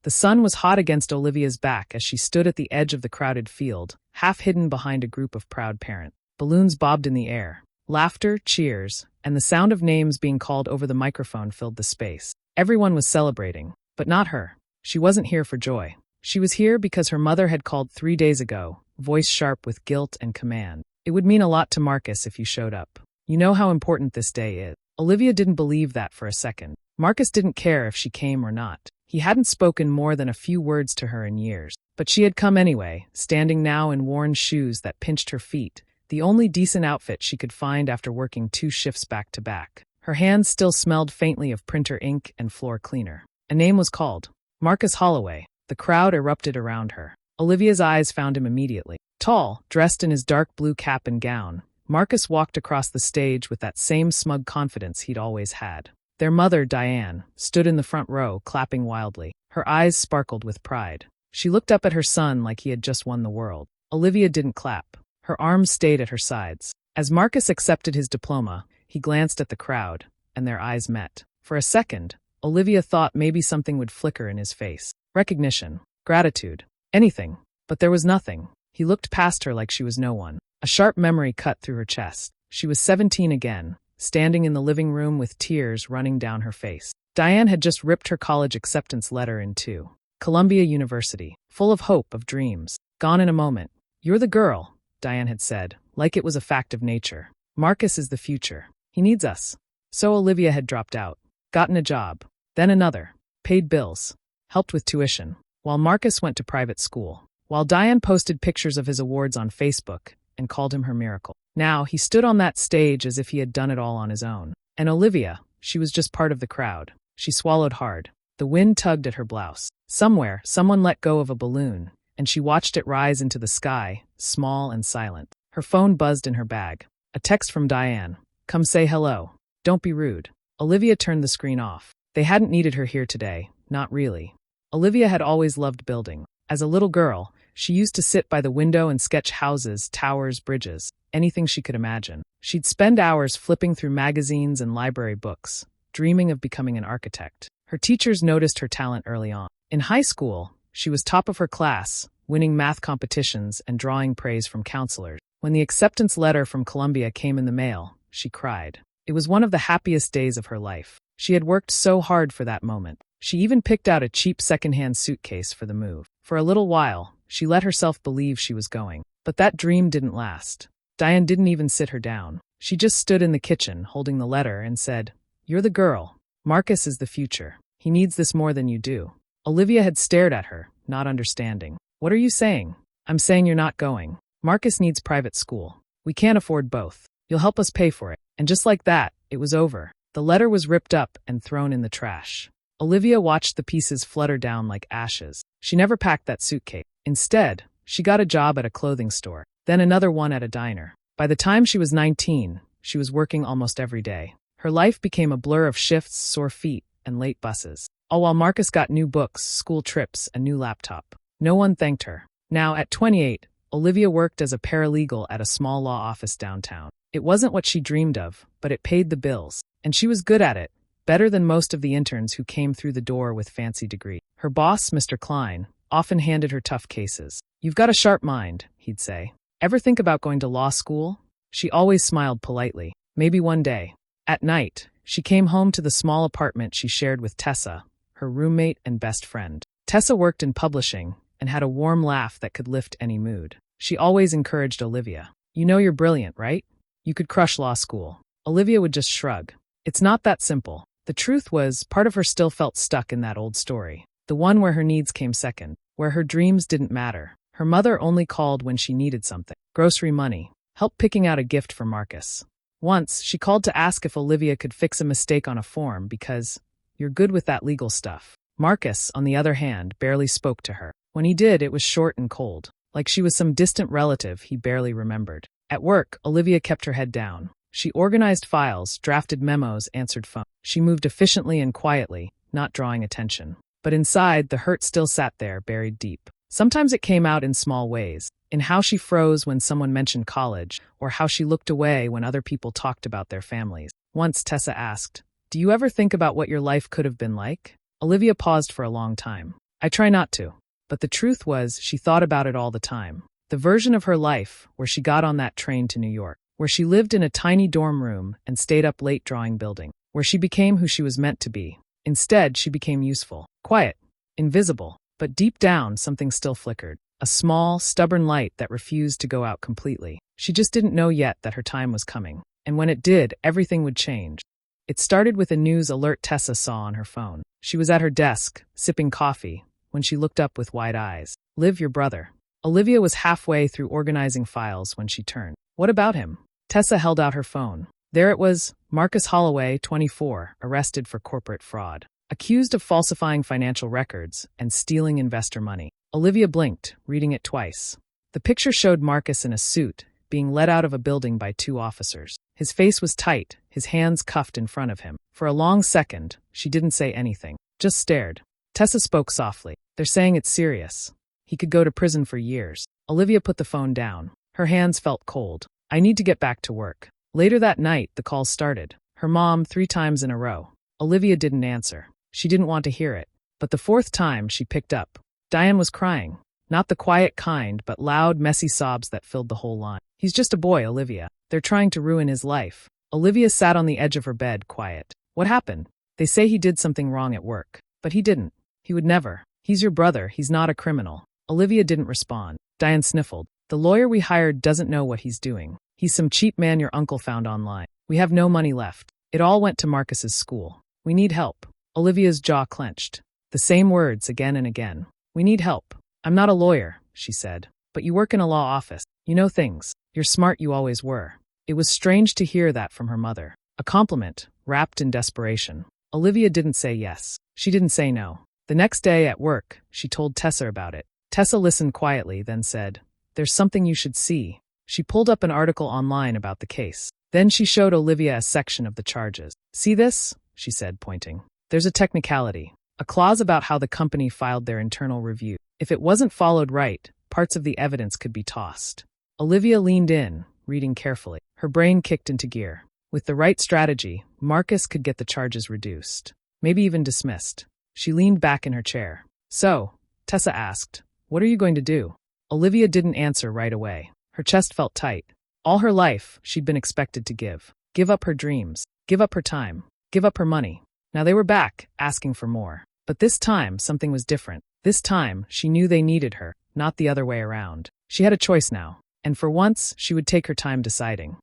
The sun was hot against Olivia's back as she stood at the edge of the crowded field, half hidden behind a group of proud parents. Balloons bobbed in the air. Laughter, cheers, and the sound of names being called over the microphone filled the space. Everyone was celebrating, but not her. She wasn't here for joy. She was here because her mother had called 3 days ago, voice sharp with guilt and command. It would mean a lot to Marcus if you showed up. You know how important this day is. Olivia didn't believe that for a second. Marcus didn't care if she came or not. He hadn't spoken more than a few words to her in years. But she had come anyway, standing now in worn shoes that pinched her feet, the only decent outfit she could find after working 2 shifts back to back. Her hands still smelled faintly of printer ink and floor cleaner. A name was called. Marcus Holloway. The crowd erupted around her. Olivia's eyes found him immediately. Tall, dressed in his dark blue cap and gown, Marcus walked across the stage with that same smug confidence he'd always had. Their mother, Diane, stood in the front row, clapping wildly. Her eyes sparkled with pride. She looked up at her son like he had just won the world. Olivia didn't clap. Her arms stayed at her sides. As Marcus accepted his diploma, he glanced at the crowd, and their eyes met. For a second, Olivia thought maybe something would flicker in his face. Recognition, gratitude, anything. But there was nothing. He looked past her like she was no one. A sharp memory cut through her chest. She was 17 again, standing in the living room with tears running down her face. Diane had just ripped her college acceptance letter in two. Columbia University, full of hope, of dreams. Gone in a moment. You're the girl, Diane had said, like it was a fact of nature. Marcus is the future. He needs us. So Olivia had dropped out, gotten a job, then another, paid bills, helped with tuition, while Marcus went to private school, while Diane posted pictures of his awards on Facebook and called him her miracle. Now he stood on that stage as if he had done it all on his own. And Olivia, she was just part of the crowd. She swallowed hard. The wind tugged at her blouse. Somewhere, someone let go of a balloon, and she watched it rise into the sky, small and silent. Her phone buzzed in her bag. A text from Diane. Come say hello. Don't be rude. Olivia turned the screen off. They hadn't needed her here today, not really. Olivia had always loved building. As a little girl, she used to sit by the window and sketch houses, towers, bridges, anything she could imagine. She'd spend hours flipping through magazines and library books, dreaming of becoming an architect. Her teachers noticed her talent early on. In high school, she was top of her class, winning math competitions and drawing praise from counselors. When the acceptance letter from Columbia came in the mail, she cried. It was one of the happiest days of her life. She had worked so hard for that moment. She even picked out a cheap secondhand suitcase for the move. For a little while, she let herself believe she was going. But that dream didn't last. Diane didn't even sit her down. She just stood in the kitchen, holding the letter, and said, You're the girl. Marcus is the future. He needs this more than you do. Olivia had stared at her, not understanding. What are you saying? I'm saying you're not going. Marcus needs private school. We can't afford both. You'll help us pay for it. And just like that, it was over. The letter was ripped up and thrown in the trash. Olivia watched the pieces flutter down like ashes. She never packed that suitcase. Instead, she got a job at a clothing store, then another one at a diner. By the time she was 19, she was working almost every day. Her life became a blur of shifts, sore feet, and late buses. All while Marcus got new books, school trips, a new laptop. No one thanked her. Now, at 28, Olivia worked as a paralegal at a small law office downtown. It wasn't what she dreamed of, but it paid the bills. And she was good at it, better than most of the interns who came through the door with fancy degrees. Her boss, Mr. Klein, often handed her tough cases. You've got a sharp mind, he'd say. Ever think about going to law school? She always smiled politely. Maybe one day. At night, she came home to the small apartment she shared with Tessa, her roommate and best friend. Tessa worked in publishing and had a warm laugh that could lift any mood. She always encouraged Olivia. You know you're brilliant, right? You could crush law school. Olivia would just shrug. It's not that simple. The truth was, part of her still felt stuck in that old story. The one where her needs came second, where her dreams didn't matter. Her mother only called when she needed something. Grocery money. Help picking out a gift for Marcus. Once, she called to ask if Olivia could fix a mistake on a form because, you're good with that legal stuff. Marcus, on the other hand, barely spoke to her. When he did, it was short and cold, like she was some distant relative he barely remembered. At work, Olivia kept her head down. She organized files, drafted memos, answered phones. She moved efficiently and quietly, not drawing attention. But inside, the hurt still sat there, buried deep. Sometimes it came out in small ways, in how she froze when someone mentioned college, or how she looked away when other people talked about their families. Once Tessa asked, Do you ever think about what your life could have been like? Olivia paused for a long time. I try not to. But the truth was, she thought about it all the time. The version of her life where she got on that train to New York, where she lived in a tiny dorm room and stayed up late drawing building, where she became who she was meant to be. Instead, she became useful, quiet, invisible. But deep down, something still flickered. A small, stubborn light that refused to go out completely. She just didn't know yet that her time was coming. And when it did, everything would change. It started with a news alert Tessa saw on her phone. She was at her desk, sipping coffee, when she looked up with wide eyes. Liv, your brother. Olivia was halfway through organizing files when she turned. What about him? Tessa held out her phone. There it was, Marcus Holloway, 24, arrested for corporate fraud. Accused of falsifying financial records and stealing investor money. Olivia blinked, reading it twice. The picture showed Marcus in a suit, being led out of a building by 2 officers. His face was tight, his hands cuffed in front of him. For a long second, she didn't say anything, just stared. Tessa spoke softly. They're saying it's serious. He could go to prison for years. Olivia put the phone down. Her hands felt cold. I need to get back to work. Later that night, the calls started. Her mom 3 times in a row. Olivia didn't answer. She didn't want to hear it. But the 4th time, she picked up. Diane was crying. Not the quiet kind, but loud, messy sobs that filled the whole line. He's just a boy, Olivia. They're trying to ruin his life. Olivia sat on the edge of her bed, quiet. What happened? They say he did something wrong at work. But he didn't. He would never. He's your brother. He's not a criminal. Olivia didn't respond. Diane sniffled. The lawyer we hired doesn't know what he's doing. He's some cheap man your uncle found online. We have no money left. It all went to Marcus's school. We need help. Olivia's jaw clenched. The same words again and again. We need help. I'm not a lawyer, she said. But you work in a law office. You know things. You're smart, you always were. It was strange to hear that from her mother. A compliment, wrapped in desperation. Olivia didn't say yes. She didn't say no. The next day at work, she told Tessa about it. Tessa listened quietly, then said, There's something you should see. She pulled up an article online about the case. Then she showed Olivia a section of the charges. See this? She said, pointing. There's a technicality. A clause about how the company filed their internal review. If it wasn't followed right, parts of the evidence could be tossed. Olivia leaned in, reading carefully. Her brain kicked into gear. With the right strategy, Marcus could get the charges reduced. Maybe even dismissed. She leaned back in her chair. So, Tessa asked, what are you going to do? Olivia didn't answer right away. Her chest felt tight. All her life, she'd been expected to give. Give up her dreams. Give up her time. Give up her money. Now they were back, asking for more. But this time, something was different. This time, she knew they needed her, not the other way around. She had a choice now. And for once, she would take her time deciding.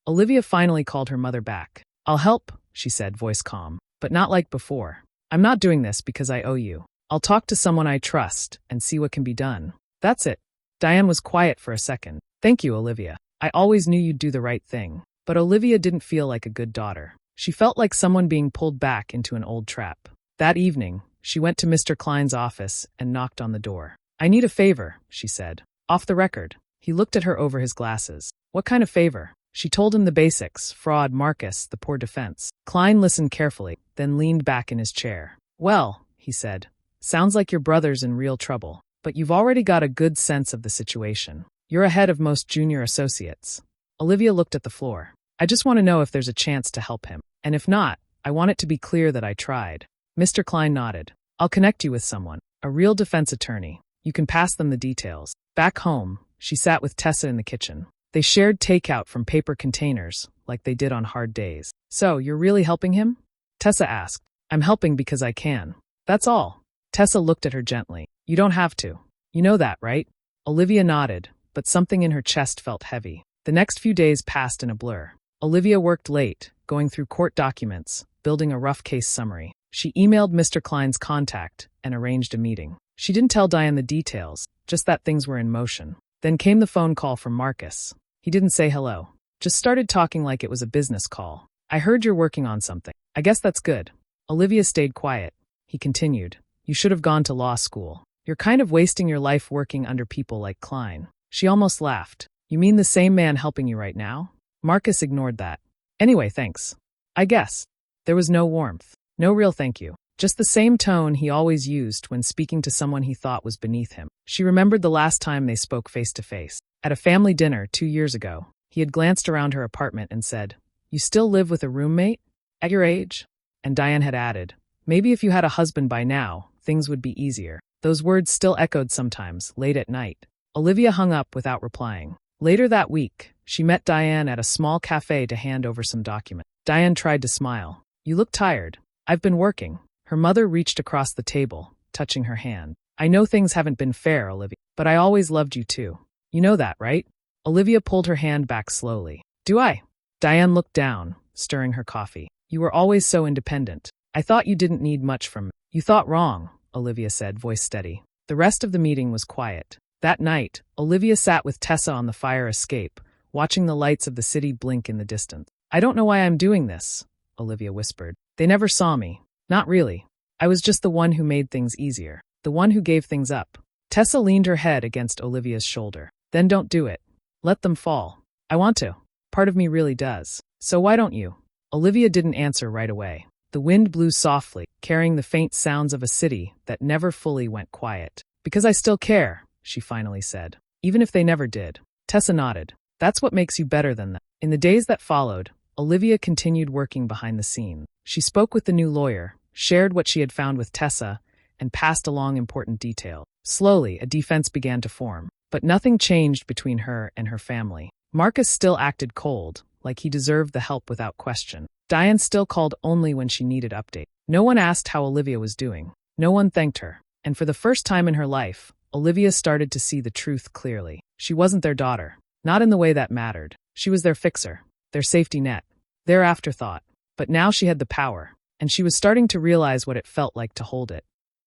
Olivia finally called her mother back. I'll help, she said, voice calm. But not like before. I'm not doing this because I owe you. I'll talk to someone I trust and see what can be done. That's it. Diane was quiet for a second. Thank you, Olivia. I always knew you'd do the right thing. But Olivia didn't feel like a good daughter. She felt like someone being pulled back into an old trap. That evening, she went to Mr. Klein's office and knocked on the door. I need a favor, she said. Off the record. He looked at her over his glasses. What kind of favor? She told him the basics, fraud, Marcus, the poor defense. Klein listened carefully, then leaned back in his chair. Well, he said, sounds like your brother's in real trouble. But you've already got a good sense of the situation. You're ahead of most junior associates. Olivia looked at the floor. I just want to know if there's a chance to help him. And if not, I want it to be clear that I tried. Mr. Klein nodded. I'll connect you with someone, a real defense attorney. You can pass them the details. Back home, she sat with Tessa in the kitchen. They shared takeout from paper containers, like they did on hard days. So, you're really helping him? Tessa asked. I'm helping because I can. That's all. Tessa looked at her gently. You don't have to. You know that, right? Olivia nodded, but something in her chest felt heavy. The next few days passed in a blur. Olivia worked late, going through court documents, building a rough case summary. She emailed Mr. Klein's contact and arranged a meeting. She didn't tell Diane the details, just that things were in motion. Then came the phone call from Marcus. He didn't say hello, just started talking like it was a business call. I heard you're working on something. I guess that's good. Olivia stayed quiet. He continued. You should have gone to law school. You're kind of wasting your life working under people like Klein. She almost laughed. You mean the same man helping you right now? Marcus ignored that. Anyway, thanks. I guess. There was no warmth. No real thank you. Just the same tone he always used when speaking to someone he thought was beneath him. She remembered the last time they spoke face to face. At a family dinner 2 years ago, he had glanced around her apartment and said, You still live with a roommate? At your age? And Diane had added, Maybe if you had a husband by now, things would be easier. Those words still echoed sometimes, late at night. Olivia hung up without replying. Later that week, she met Diane at a small cafe to hand over some documents. Diane tried to smile. "You look tired." "I've been working." Her mother reached across the table, touching her hand. "I know things haven't been fair, Olivia, but I always loved you too. You know that, right?" Olivia pulled her hand back slowly. "Do I?" Diane looked down, stirring her coffee. "You were always so independent. I thought you didn't need much from me." "You thought wrong," Olivia said, voice steady. The rest of the meeting was quiet. That night, Olivia sat with Tessa on the fire escape, watching the lights of the city blink in the distance. "I don't know why I'm doing this," Olivia whispered. "They never saw me. Not really. I was just the one who made things easier. The one who gave things up." Tessa leaned her head against Olivia's shoulder. "Then don't do it. Let them fall." "I want to. Part of me really does. So why don't you?" Olivia didn't answer right away. The wind blew softly, carrying the faint sounds of a city that never fully went quiet. "Because I still care," she finally said. "Even if they never did." Tessa nodded. "That's what makes you better than them." In the days that followed, Olivia continued working behind the scenes. She spoke with the new lawyer, shared what she had found with Tessa, and passed along important details. Slowly, a defense began to form, but nothing changed between her and her family. Marcus still acted cold, like he deserved the help without question. Diane still called only when she needed update. No one asked how Olivia was doing. No one thanked her. And for the first time in her life, Olivia started to see the truth clearly. She wasn't their daughter. Not in the way that mattered. She was their fixer, their safety net, their afterthought. But now she had the power, and she was starting to realize what it felt like to hold it.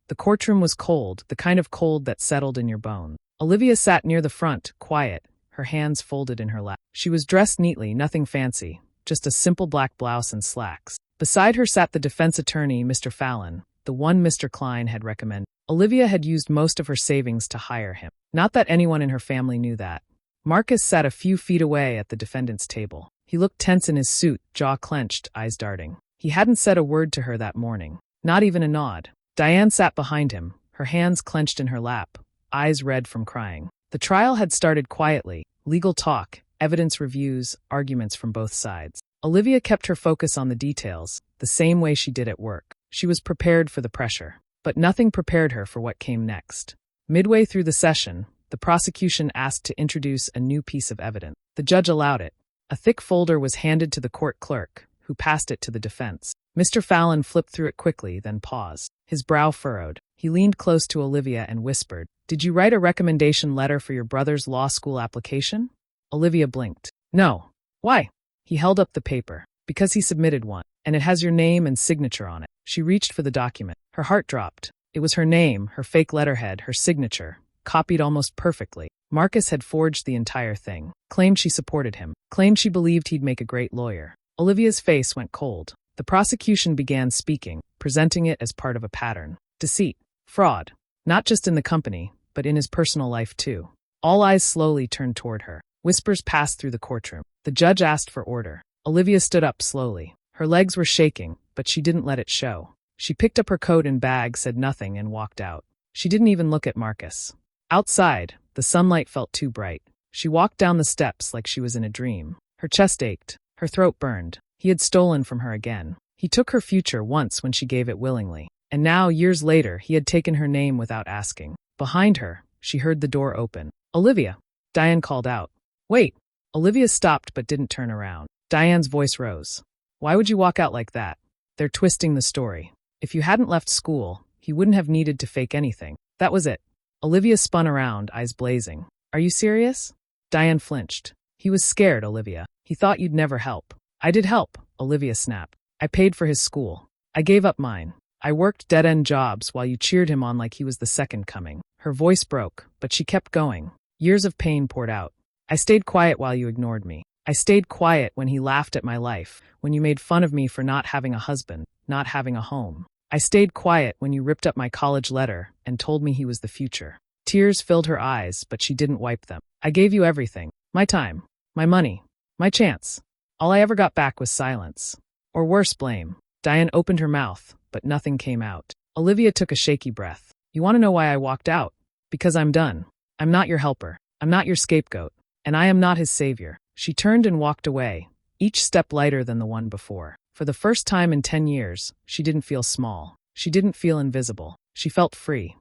The courtroom was cold, the kind of cold that settled in your bones. Olivia sat near the front, quiet, her hands folded in her lap. She was dressed neatly, nothing fancy, just a simple black blouse and slacks. Beside her sat the defense attorney, Mr. Fallon, the one Mr. Klein had recommended. Olivia had used most of her savings to hire him. Not that anyone in her family knew that. Marcus sat a few feet away at the defendant's table. He looked tense in his suit, jaw clenched, eyes darting. He hadn't said a word to her that morning, not even a nod. Diane sat behind him, her hands clenched in her lap, eyes red from crying. The trial had started quietly, legal talk, evidence reviews, arguments from both sides. Olivia kept her focus on the details, the same way she did at work. She was prepared for the pressure, but nothing prepared her for what came next. Midway through the session, the prosecution asked to introduce a new piece of evidence. The judge allowed it. A thick folder was handed to the court clerk, who passed it to the defense. Mr. Fallon flipped through it quickly, then paused. His brow furrowed. He leaned close to Olivia and whispered, "Did you write a recommendation letter for your brother's law school application?" Olivia blinked. "No." "Why?" He held up the paper. "Because he submitted one, and it has your name and signature on it." She reached for the document. Her heart dropped. It was her name, her fake letterhead, her signature, copied almost perfectly. Marcus had forged the entire thing. Claimed she supported him. Claimed she believed he'd make a great lawyer. Olivia's face went cold. The prosecution began speaking, presenting it as part of a pattern. Deceit. Fraud. Not just in the company, but in his personal life too. All eyes slowly turned toward her. Whispers passed through the courtroom. The judge asked for order. Olivia stood up slowly. Her legs were shaking, but she didn't let it show. She picked up her coat and bag, said nothing, and walked out. She didn't even look at Marcus. Outside, the sunlight felt too bright. She walked down the steps like she was in a dream. Her chest ached. Her throat burned. He had stolen from her again. He took her future once when she gave it willingly. And now, years later, he had taken her name without asking. Behind her, she heard the door open. "Olivia!" Diane called out. "Wait!" Olivia stopped but didn't turn around. Diane's voice rose. "Why would you walk out like that? They're twisting the story. If you hadn't left school, he wouldn't have needed to fake anything. That was it." Olivia spun around, eyes blazing. "Are you serious?" Diane flinched. "He was scared, Olivia. He thought you'd never help." "I did help," Olivia snapped. "I paid for his school. I gave up mine. I worked dead-end jobs while you cheered him on like he was the second coming." Her voice broke, but she kept going. Years of pain poured out. "I stayed quiet while you ignored me. I stayed quiet when he laughed at my life, when you made fun of me for not having a husband, not having a home. I stayed quiet when you ripped up my college letter and told me he was the future." Tears filled her eyes, but she didn't wipe them. "I gave you everything. My time. My money. My chance. All I ever got back was silence. Or worse, blame." Diane opened her mouth, but nothing came out. Olivia took a shaky breath. "You want to know why I walked out? Because I'm done. I'm not your helper. I'm not your scapegoat. And I am not his savior." She turned and walked away, each step lighter than the one before. For the first time in 10 years, she didn't feel small. She didn't feel invisible. She felt free.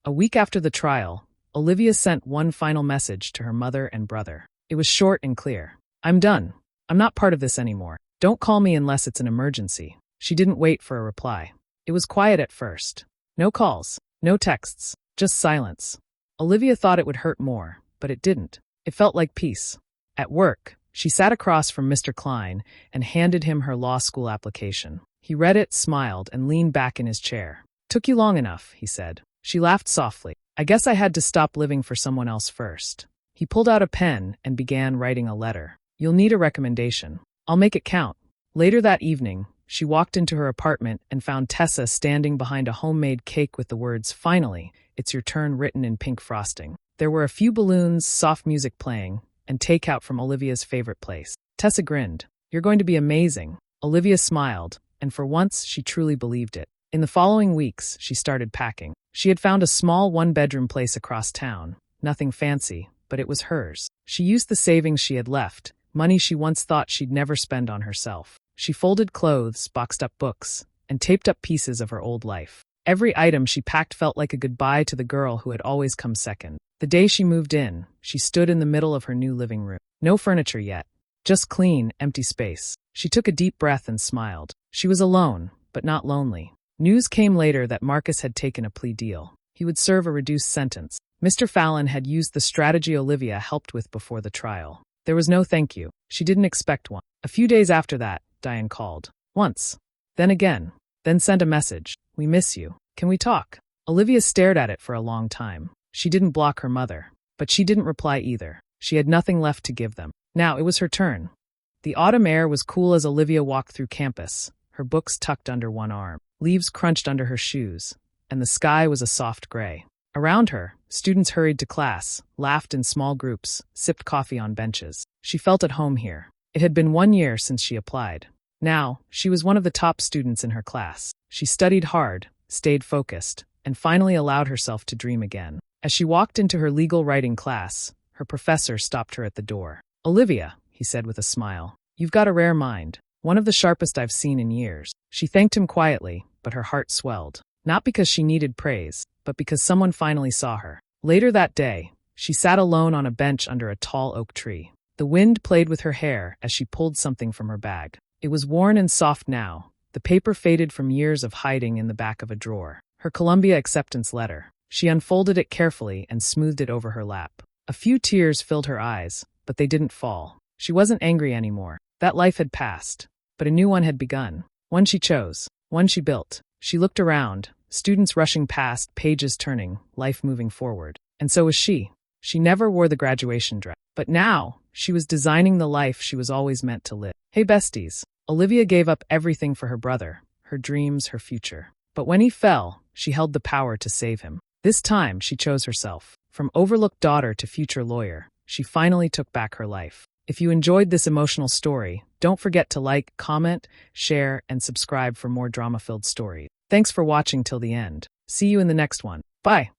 A week after the trial, Olivia sent one final message to her mother and brother. It was short and clear. I'm done. I'm not part of this anymore. Don't call me unless it's an emergency. She didn't wait for a reply. It was quiet at first. No calls, no texts, just silence. Olivia thought it would hurt more, but it didn't. It felt like peace. At work, she sat across from Mr. Klein and handed him her law school application. He read it, smiled, and leaned back in his chair. Took you long enough, he said. She laughed softly. I guess I had to stop living for someone else first. He pulled out a pen and began writing a letter. You'll need a recommendation. I'll make it count. Later that evening, she walked into her apartment and found Tessa standing behind a homemade cake with the words, "Finally, it's your turn," written in pink frosting. There were a few balloons, soft music playing, and takeout from Olivia's favorite place. Tessa grinned. You're going to be amazing. Olivia smiled, and for once she truly believed it. In the following weeks, she started packing. She had found a small one-bedroom place across town. Nothing fancy, but it was hers. She used the savings she had left, money she once thought she'd never spend on herself. She folded clothes, boxed up books, and taped up pieces of her old life. Every item she packed felt like a goodbye to the girl who had always come second. The day she moved in, she stood in the middle of her new living room. No furniture yet. Just clean, empty space. She took a deep breath and smiled. She was alone, but not lonely. News came later that Marcus had taken a plea deal. He would serve a reduced sentence. Mr. Fallon had used the strategy Olivia helped with before the trial. There was no thank you. She didn't expect one. A few days after that, Diane called. Once. Then again. Then sent a message. We miss you. Can we talk? Olivia stared at it for a long time. She didn't block her mother. But she didn't reply either. She had nothing left to give them. Now it was her turn. The autumn air was cool as Olivia walked through campus, her books tucked under one arm. Leaves crunched under her shoes, and the sky was a soft gray. Around her, students hurried to class, laughed in small groups, sipped coffee on benches. She felt at home here. It had been 1 year since she applied. Now, she was one of the top students in her class. She studied hard, stayed focused, and finally allowed herself to dream again. As she walked into her legal writing class, her professor stopped her at the door. Olivia, he said with a smile, you've got a rare mind. One of the sharpest I've seen in years. She thanked him quietly, but her heart swelled. Not because she needed praise, but because someone finally saw her. Later that day, she sat alone on a bench under a tall oak tree. The wind played with her hair as she pulled something from her bag. It was worn and soft now, the paper faded from years of hiding in the back of a drawer. Her Columbia acceptance letter. She unfolded it carefully and smoothed it over her lap. A few tears filled her eyes, but they didn't fall. She wasn't angry anymore. That life had passed. But a new one had begun. One she chose. One she built. She looked around, students rushing past, pages turning, life moving forward. And so was she. She never wore the graduation dress. But now, she was designing the life she was always meant to live. Hey besties. Olivia gave up everything for her brother, her dreams, her future. But when he fell, she held the power to save him. This time, she chose herself. From overlooked daughter to future lawyer, she finally took back her life. If you enjoyed this emotional story, don't forget to like, comment, share, and subscribe for more drama-filled stories. Thanks for watching till the end. See you in the next one. Bye.